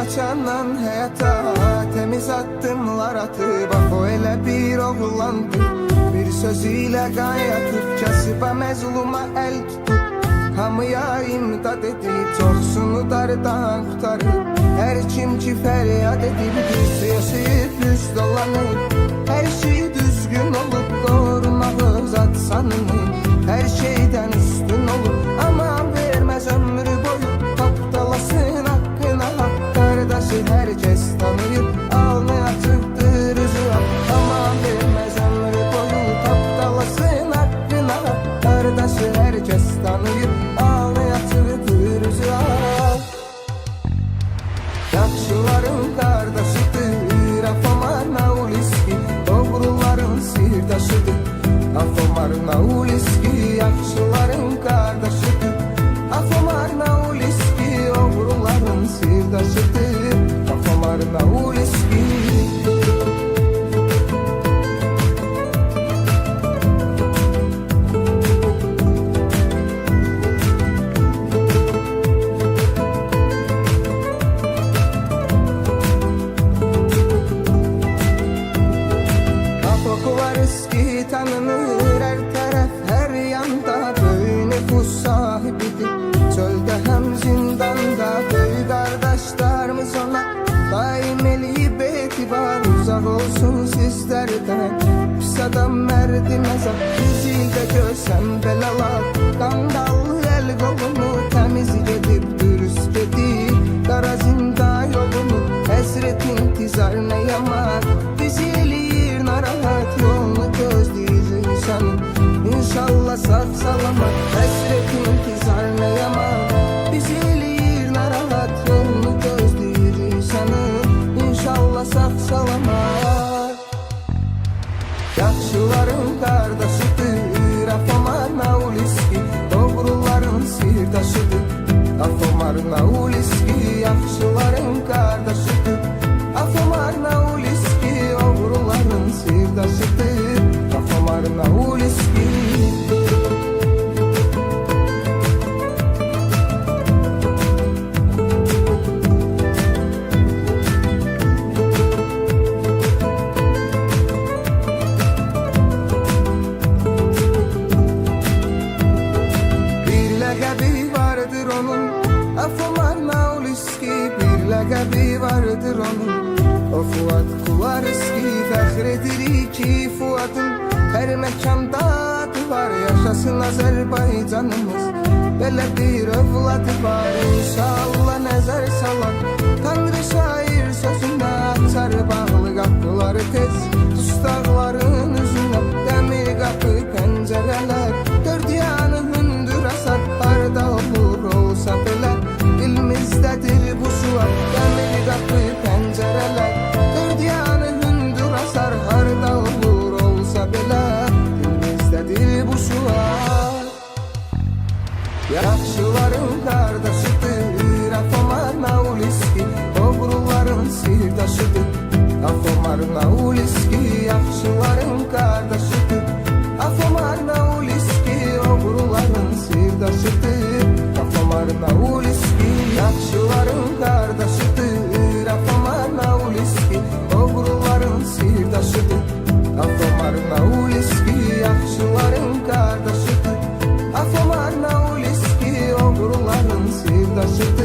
açandan həyata temiz addımlar atıp o elə bir oğlandı. Bir sözüyle qayatıb kasıba məzluma el tutup hamıya imdad edib çoxsunu dardan qutarıb. Hər kim ki fəryad edib düz yaşayıb düz dolanıb. Hər şey düzgün olub doğurmağı zat sanını. Hər şeydən üstün olur aman verməz ömrü boyu. Tapdalasın haqqına haqq qardaşı hər kəs tanıyır. Alnı açıqdır üzü haqq aman verməz ömrü boyu. Tapdalasın haqqına haqq qardaşı hər kəs tanıyır. Alnı açıqdır üzü haqq. Yaxşıların qardaşıdır Afomarna Uliski, doğruların sirdaşıdır Afomarna Uliski, yaxşıların qardaşıdır Afomarna Uliski, doğruların sirdaşıdır Afomarna Uliski. Eski tanınır her taraf her yanda. Böyük nüfus sahibidir çölde hem zindanda. Böyük kardeşlerimiz ona daim eleyip etibar. Uzak olsun sizlerden pis adam merdi mezar. Yüzüyle görsem belalar kandallı el kolunu temiz gedip dürüst gedip. Kara zinda yolunu hasret intizar ne yamar. Bizi eleyir narahat yolunu gözleyir insanın. İnşallah sağ salamat hasret intizar ne yamar. Bizi eleyir narahat yolunu gözleyir insanın. İnşallah sağ salamat. Yaxşıların qardaşıdır Afomarna Uliski, doğruların sirdaşıdır Afomarna Uliski, yaxşıların qardaşıdır Afomarna Uliski, doğruların sirdaşıdır Afomarna Uliski. Afomarna Uliski, bir laqabi vardır onun. O Fuat Kularski, fəxr ki Fuat'ın her məkanda adı var. Yaşasın Azərbaycanımız, belə bir övladı var. İnşallah nəzər salar Tanrı şair sözünə. Açar bağlı qapıları tez dustaqların üzünə. Dəmir qapı pəncərələr dörd yanı hündür asar. Harda olur olsa belə dilimizdədir bu sual. Dəmir qapı pəncərələr dörd yanı hündür asar. Harda olur olsa belə dilimizdədir bu sual. Yaxşıların qardaşıdır Afomarna Uliski, doğruların sirdaşıdır Afomarna Uliski, yaxşıların qardaşıdır Afomarna Uliski, doğruların sirdaşıdır Afomarna Uliski, yaxşıların qardaşıdır Afomarna Uliski, doğruların sirdaşıdır Afomarna Uliski, yaxşıların qardaşıdır Afomarna Uliski, doğruların sirdaşıdır